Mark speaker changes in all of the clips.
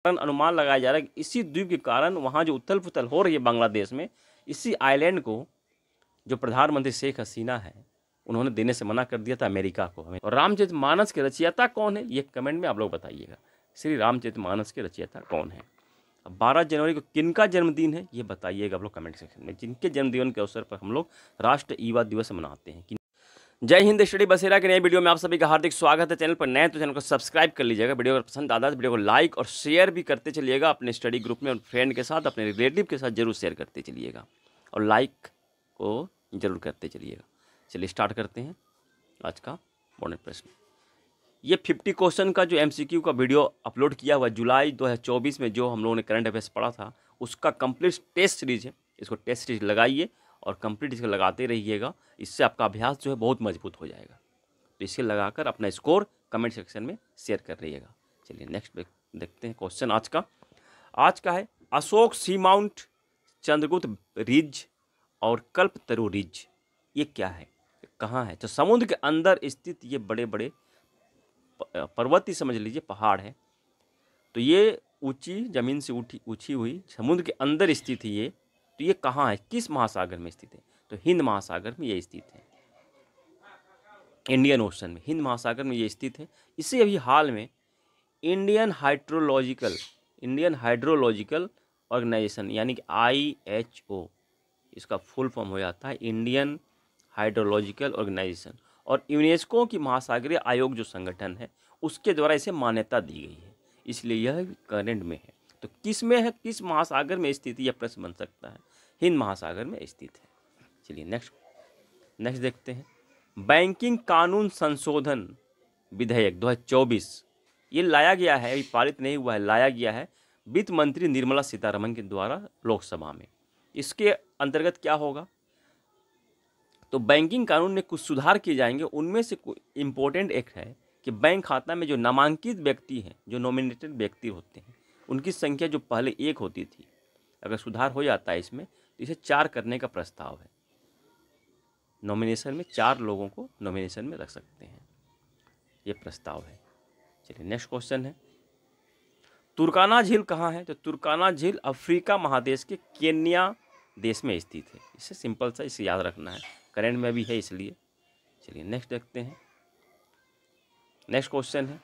Speaker 1: अनुमान लगाया जा रहा है कि इसी द्वीप के कारण वहाँ जो उथल पुथल हो रही है बांग्लादेश में, इसी आइलैंड को जो प्रधानमंत्री शेख हसीना है उन्होंने देने से मना कर दिया था अमेरिका को। हमें और रामचरितमानस के रचयिता कौन है ये कमेंट में आप लोग बताइएगा। श्री रामचरितमानस के रचयिता कौन है? 12 जनवरी को किनका जन्मदिन है ये बताइएगा आप लोग कमेंट सेक्शन में, जिनके जन्मदिन के अवसर पर हम लोग राष्ट्र युवा दिवस मनाते हैं। जय हिंद। स्टडी बसेरा के नए वीडियो में आप सभी का हार्दिक स्वागत है। चैनल पर नए तो चैनल को सब्सक्राइब कर लीजिएगा। वीडियो अगर पसंद आता है तो वीडियो को लाइक और शेयर भी करते चलिएगा अपने स्टडी ग्रुप में और फ्रेंड के साथ, अपने रिलेटिव के साथ जरूर शेयर करते चलिएगा और लाइक को जरूर करते चलिएगा। चलिए स्टार्ट करते हैं आज का मॉडर्न प्रश्न। ये 50 क्वेश्चन का जो MCQ का वीडियो अपलोड किया हुआ जुलाई 2024 में जो हम लोगों ने करंट अफेयर्स पढ़ा था उसका कंप्लीट टेस्ट सीरीज है। इसको टेस्ट सीरीज लगाइए और कंप्लीट इसको लगाते रहिएगा। इससे आपका अभ्यास जो है बहुत मजबूत हो जाएगा। तो इसे लगाकर अपना स्कोर कमेंट सेक्शन में शेयर कर रहिएगा। चलिए नेक्स्ट देखते हैं क्वेश्चन आज का है अशोक सी माउंट, चंद्रगुप्त रिज और कल्पतरु रिज ये क्या है, कहाँ है? तो समुद्र के अंदर स्थित ये बड़े बड़े पर्वत ही समझ लीजिए, पहाड़ है। तो ये ऊंची जमीन से ऊंची हुई समुद्र के अंदर स्थित है ये। तो ये कहाँ है, किस महासागर में स्थित है? तो हिंद महासागर में ये स्थित है, इंडियन ओशन में, हिंद महासागर में ये स्थित है। इसे अभी हाल में इंडियन हाइड्रोलॉजिकल ऑर्गेनाइजेशन यानी कि IHO, इसका फुल फॉर्म हो जाता है इंडियन हाइड्रोलॉजिकल ऑर्गेनाइजेशन, और यूनेस्को की महासागरीय आयोग जो संगठन है उसके द्वारा इसे मान्यता दी गई है। इसलिए यह करंट में है। तो किस में है, किस महासागर में स्थित, यह प्रश्न बन सकता है। हिंद महासागर में स्थित है। चलिए नेक्स्ट देखते हैं। बैंकिंग कानून संशोधन विधेयक 2024 ये लाया गया है, अभी पारित नहीं हुआ है, लाया गया है वित्त मंत्री निर्मला सीतारमण के द्वारा लोकसभा में। इसके अंतर्गत क्या होगा? तो बैंकिंग कानून में कुछ सुधार किए जाएंगे। उनमें से इम्पोर्टेंट एक है कि बैंक खाता में जो नामांकित व्यक्ति हैं, जो नॉमिनेटेड व्यक्ति होते हैं, उनकी संख्या जो पहले 1 होती थी, अगर सुधार हो जाता है इसमें तो इसे 4 करने का प्रस्ताव है। नॉमिनेशन में 4 लोगों को नॉमिनेशन में रख सकते हैं, ये प्रस्ताव है। चलिए नेक्स्ट क्वेश्चन है तुर्काना झील कहाँ है? तो तुर्काना झील अफ्रीका महादेश के केन्या देश में स्थित है। इसे सिंपल सा इसे याद रखना है, करंट में भी है इसलिए। चलिए नेक्स्ट देखते हैं। नेक्स्ट क्वेश्चन है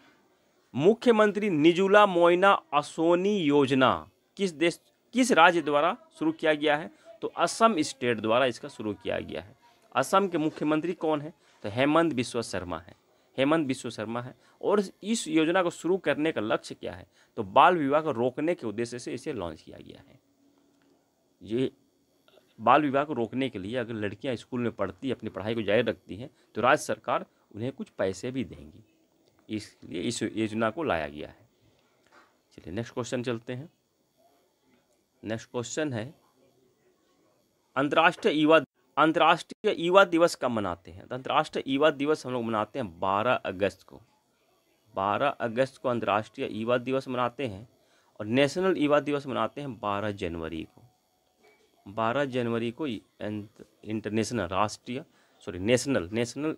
Speaker 1: मुख्यमंत्री निजुला मोइना असोनी योजना किस राज्य द्वारा शुरू किया गया है? तो असम स्टेट द्वारा इसका शुरू किया गया है। असम के मुख्यमंत्री कौन है? तो हेमंत बिस्वा शर्मा है। और इस योजना को शुरू करने का लक्ष्य क्या है? तो बाल विवाह को रोकने के उद्देश्य से इसे लॉन्च किया गया है। ये बाल विवाह को रोकने के लिए अगर लड़कियां स्कूल में पढ़ती, अपनी पढ़ाई को जारी रखती हैं, तो राज्य सरकार उन्हें कुछ पैसे भी देंगी। इसलिए इस योजना को लाया गया है। चलिए नेक्स्ट क्वेश्चन चलते हैं। नेक्स्ट क्वेश्चन है अंतर्राष्ट्रीय युवा दिवस कब मनाते हैं? अंतर्राष्ट्रीय युवा दिवस हम लोग मनाते हैं 12 अगस्त को। 12 अगस्त को अंतर्राष्ट्रीय युवा दिवस मनाते हैं और नेशनल युवा दिवस मनाते हैं 12 जनवरी को। 12 जनवरी को नेशनल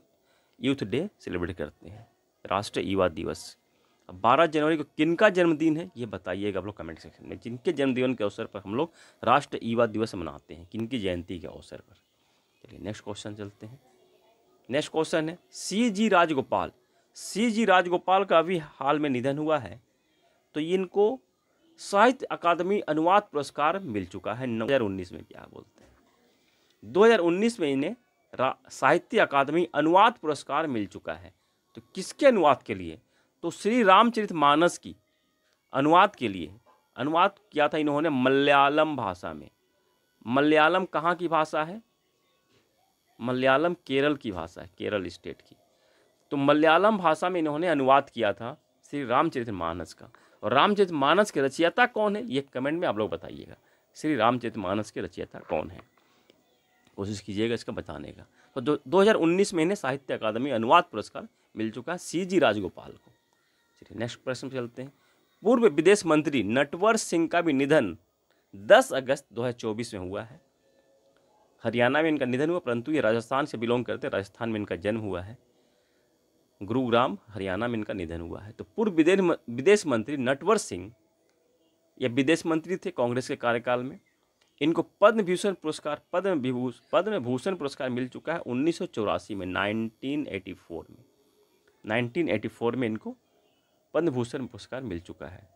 Speaker 1: यूथ डे सेलिब्रेट करते हैं, राष्ट्रीय युवा दिवस। 12 जनवरी को किनका जन्मदिन है ये बताइएगा आप लोग कमेंट सेक्शन में, जिनके जन्मदिन के अवसर पर हम लोग राष्ट्रीय युवा दिवस मनाते हैं, किनकी जयंती के अवसर पर। चलिए नेक्स्ट क्वेश्चन चलते हैं। नेक्स्ट क्वेश्चन है CG राजगोपाल का अभी हाल में निधन हुआ है। तो इनको साहित्य अकादमी अनुवाद पुरस्कार मिल चुका है 2019 में। क्या बोलते हैं, 2019 में इन्हें साहित्य अकादमी अनुवाद पुरस्कार मिल चुका है। तो किसके अनुवाद के लिए? तो श्री रामचरितमानस की अनुवाद के लिए अनुवाद किया था इन्होंने मलयालम भाषा में। मलयालम कहाँ की भाषा है? मलयालम केरल की भाषा है, केरल स्टेट की। तो मलयालम भाषा में इन्होंने अनुवाद किया था श्री रामचरितमानस का। और रामचरितमानस के रचयिता कौन है ये कमेंट में आप लोग बताइएगा। श्री रामचरितमानस के रचयिता कौन है, कोशिश कीजिएगा इसका बताने का। तो 2019 में इन्हें साहित्य अकादमी अनुवाद पुरस्कार मिल चुका है CG राजगोपाल को। चलिए नेक्स्ट प्रश्न चलते हैं। पूर्व विदेश मंत्री नटवर सिंह का भी निधन 10 अगस्त 2024 में हुआ है। हरियाणा में इनका निधन हुआ, परंतु ये राजस्थान से बिलोंग करते हैं, राजस्थान में इनका जन्म हुआ है। गुरुग्राम हरियाणा में इनका निधन हुआ है। तो पूर्व विदेश मंत्री नटवर सिंह ये विदेश मंत्री थे कांग्रेस के कार्यकाल में। इनको पद्म भूषण पुरस्कार पद्म भूषण पुरस्कार मिल चुका है 1984 में, 1984 में इनको पद्म भूषण पुरस्कार मिल चुका है।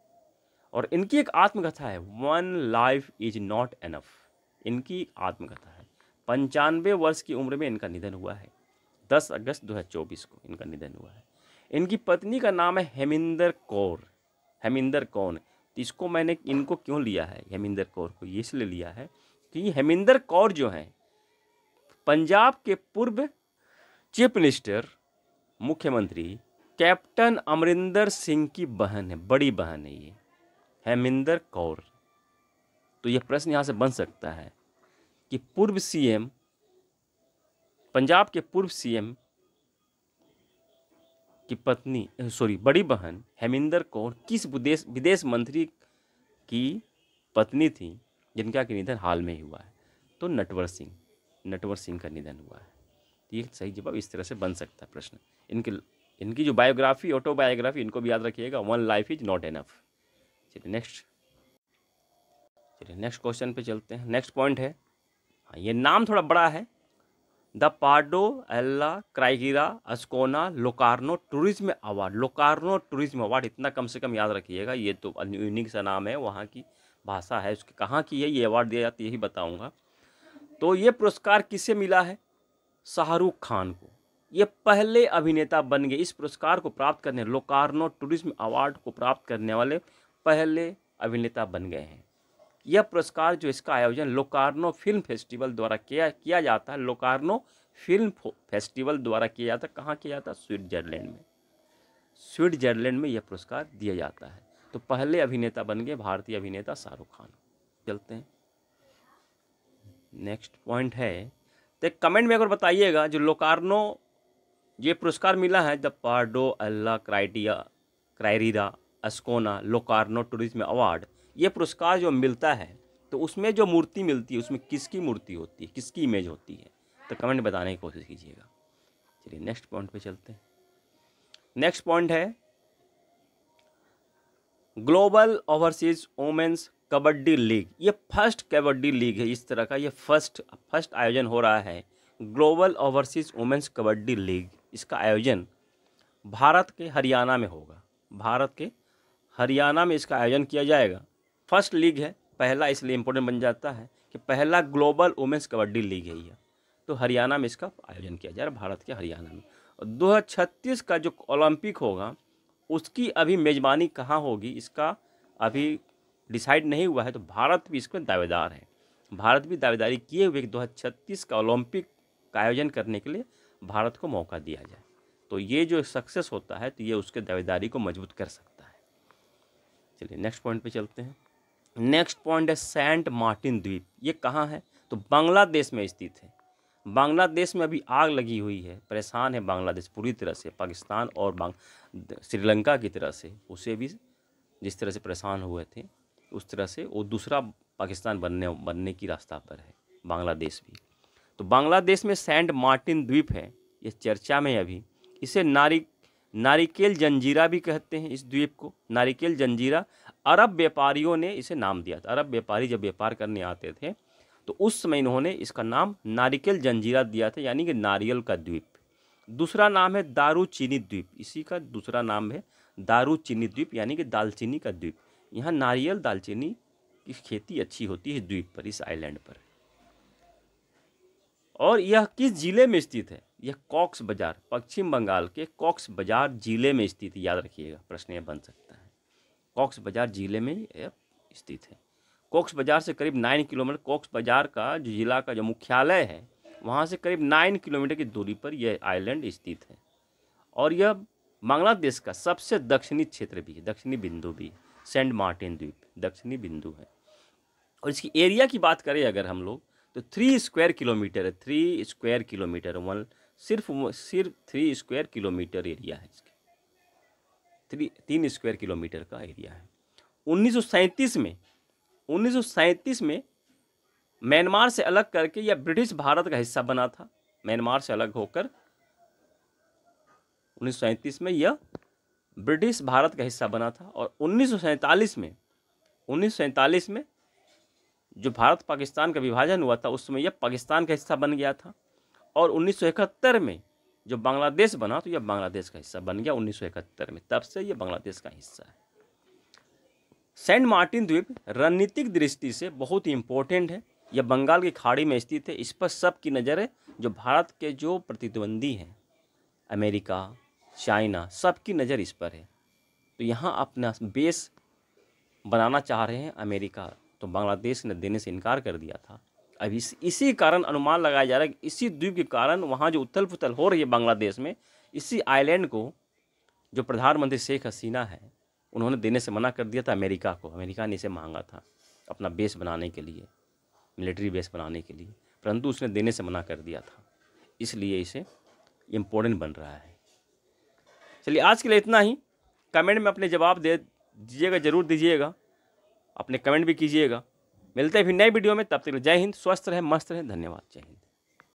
Speaker 1: और इनकी एक आत्मकथा है, one life is not enough. इनकी आत्मकथा है। 95 वर्ष की उम्र में इनका निधन हुआ है। 10 अगस्त 2024 को इनका निधन हुआ है। इनकी पत्नी का नाम है हेमिंदर कौर। हेमिंदर कौर, इसको मैंने इनको क्यों लिया है हेमिंदर कौर को, ये इसलिए लिया है कि हेमिंदर कौर जो हैं पंजाब के पूर्व चीफ मिनिस्टर, मुख्यमंत्री कैप्टन अमरिंदर सिंह की बहन है, बड़ी बहन है ये हेमिंदर कौर। तो यह प्रश्न यहाँ से बन सकता है कि पूर्व सीएम, पंजाब के पूर्व सीएम की पत्नी, बड़ी बहन हेमिंदर कौर किस विदेश मंत्री की पत्नी थी जिनका कि निधन हाल में ही हुआ है? तो नटवर सिंह का निधन हुआ है। तो ये सही जवाब इस तरह से बन सकता है प्रश्न। इनकी जो बायोग्राफी, ऑटोबायोग्राफी, इनको भी याद रखिएगा, one life is not enough. चलिए नेक्स्ट क्वेश्चन पे चलते हैं। नेक्स्ट पॉइंट है, हाँ ये नाम थोड़ा बड़ा है, the Pardo alla Carriera Ascona Locarno tourism award. Locarno tourism award, इतना कम से कम याद रखिएगा, ये तो यूनिक सा नाम है, वहाँ की भाषा है, उसकी कहाँ की है, ये अवार्ड दिया जाता है यही बताऊँगा। तो ये पुरस्कार किसे मिला है? शाहरुख खान को। ये पहले अभिनेता बन गए इस पुरस्कार को प्राप्त करने, लोकार्नो टूरिज्म अवार्ड को प्राप्त करने वाले पहले अभिनेता बन गए हैं। यह पुरस्कार जो इसका आयोजन लोकार्नो फिल्म फेस्टिवल द्वारा किया जाता है। लोकार्नो फिल्म फेस्टिवल द्वारा किया जाता है। कहाँ किया जाता है? स्विट्जरलैंड में। स्विट्जरलैंड में यह पुरस्कार दिया जाता है। तो पहले अभिनेता बन गए भारतीय अभिनेता शाहरुख खान। चलते हैं, नेक्स्ट पॉइंट है, तो कमेंट में अगर बताइएगा जो लोकार्नो ये पुरस्कार मिला है, the Pardo alla Carriera Ascona Locarno tourism award, ये पुरस्कार जो मिलता है तो उसमें जो मूर्ति मिलती है उसमें किसकी मूर्ति होती है, किसकी इमेज होती है? तो कमेंट बताने की कोशिश कीजिएगा। चलिए नेक्स्ट पॉइंट पे चलते हैं। नेक्स्ट पॉइंट है, global overseas women's kabaddi league. ये फर्स्ट कबड्डी लीग है इस तरह का, ये फर्स्ट आयोजन हो रहा है global overseas women's kabaddi league. इसका आयोजन भारत के हरियाणा में होगा। भारत के हरियाणा में इसका आयोजन किया जाएगा। फर्स्ट लीग है, पहला इसलिए इम्पोर्टेंट बन जाता है कि पहला ग्लोबल वुमेन्स कबड्डी लीग है ये। तो हरियाणा में इसका आयोजन किया जा रहा है, भारत के हरियाणा में। और 2036 का जो ओलंपिक होगा उसकी अभी मेज़बानी कहाँ होगी इसका अभी डिसाइड नहीं हुआ है। तो भारत भी इसमें दावेदार है। भारत भी दावेदारी किए हुए 2036 का ओलंपिक का आयोजन करने के लिए भारत को मौका दिया जाए। तो ये जो सक्सेस होता है तो ये उसके दावेदारी को मजबूत कर सकता है। चलिए नेक्स्ट पॉइंट पे चलते हैं। नेक्स्ट पॉइंट है सेंट मार्टिन द्वीप। ये कहाँ है? तो बांग्लादेश में स्थित है। बांग्लादेश में अभी आग लगी हुई है, परेशान है बांग्लादेश पूरी तरह से, पाकिस्तान और श्रीलंका की तरह से, उसे भी जिस तरह से परेशान हुए थे उस तरह से वो दूसरा पाकिस्तान बनने की रास्ता पर है बांग्लादेश भी। तो बांग्लादेश में सेंट मार्टिन द्वीप है, ये चर्चा में अभी। इसे नारिकेल जंजीरा भी कहते हैं इस द्वीप को, नारिकेल जंजीरा। अरब व्यापारियों ने इसे नाम दिया था। अरब व्यापारी जब व्यापार करने आते थे तो उस समय इन्होंने इसका नाम नारिकेल जंजीरा दिया था, यानी कि नारियल का द्वीप। दूसरा नाम है दारूचीनी द्वीप, इसी का दूसरा नाम है दारूचीनी द्वीप, यानी कि दालचीनी का द्वीप। यहाँ नारियल दालचीनी की खेती अच्छी होती है द्वीप पर, इस आइलैंड पर। और यह किस जिले में स्थित है? यह कॉक्स बाजार, पश्चिम बंगाल के कॉक्स बाजार जिले में स्थित है। याद रखिएगा, प्रश्न यह बन सकता है। कॉक्स बाजार जिले में यह स्थित है। कॉक्स बाजार से करीब 9 किलोमीटर, कॉक्स बाजार का जो जिला का जो मुख्यालय है वहाँ से करीब 9 किलोमीटर की दूरी पर यह आइलैंड स्थित है। और यह बांग्लादेश का सबसे दक्षिणी क्षेत्र भी है, दक्षिणी बिंदु भी है। सेंट मार्टिन द्वीप दक्षिणी बिंदु है। और इसकी एरिया की बात करें अगर हम लोग तो 3 स्क्वायर किलोमीटर है। 3 स्क्वायर किलोमीटर, सिर्फ 3 स्क्वायर किलोमीटर एरिया है इसके। 3 स्क्वायर किलोमीटर का एरिया है। 1937 में म्यांमार से अलग करके यह ब्रिटिश भारत का हिस्सा बना था। म्यांमार से अलग होकर 1937 में यह ब्रिटिश भारत का हिस्सा बना था। और 1947 में 1947 में जो भारत पाकिस्तान का विभाजन हुआ था उस समय यह पाकिस्तान का हिस्सा बन गया था, और 1971 में जो बांग्लादेश बना तो यह बांग्लादेश का हिस्सा बन गया 1971 में, तब से यह बांग्लादेश का हिस्सा है। सेंट मार्टिन द्वीप रणनीतिक दृष्टि से बहुत ही इम्पोर्टेंट है। यह बंगाल की खाड़ी में स्थित है। इस पर सबकी नज़र है, जो भारत के जो प्रतिद्वंदी हैं, अमेरिका, चाइना, सबकी नज़र इस पर है। तो यहाँ अपना बेस बनाना चाह रहे हैं अमेरिका, तो बांग्लादेश ने देने से इनकार कर दिया था। अब इसी कारण अनुमान लगाया जा रहा है कि इसी द्वीप के कारण वहाँ जो उथल पुथल हो रही है बांग्लादेश में, इसी आइलैंड को जो प्रधानमंत्री शेख हसीना है उन्होंने देने से मना कर दिया था अमेरिका को। अमेरिका ने इसे मांगा था अपना बेस बनाने के लिए, मिलिट्री बेस बनाने के लिए, परंतु उसने देने से मना कर दिया था, इसलिए इसे इम्पोर्टेंट बन रहा है। चलिए आज के लिए इतना ही। कमेंट में अपने जवाब दे दीजिएगा, ज़रूर दीजिएगा, अपने कमेंट भी कीजिएगा। मिलते हैं फिर नए वीडियो में, तब तक जय हिंद, स्वस्थ रहें, मस्त रहें, धन्यवाद, जय हिंद।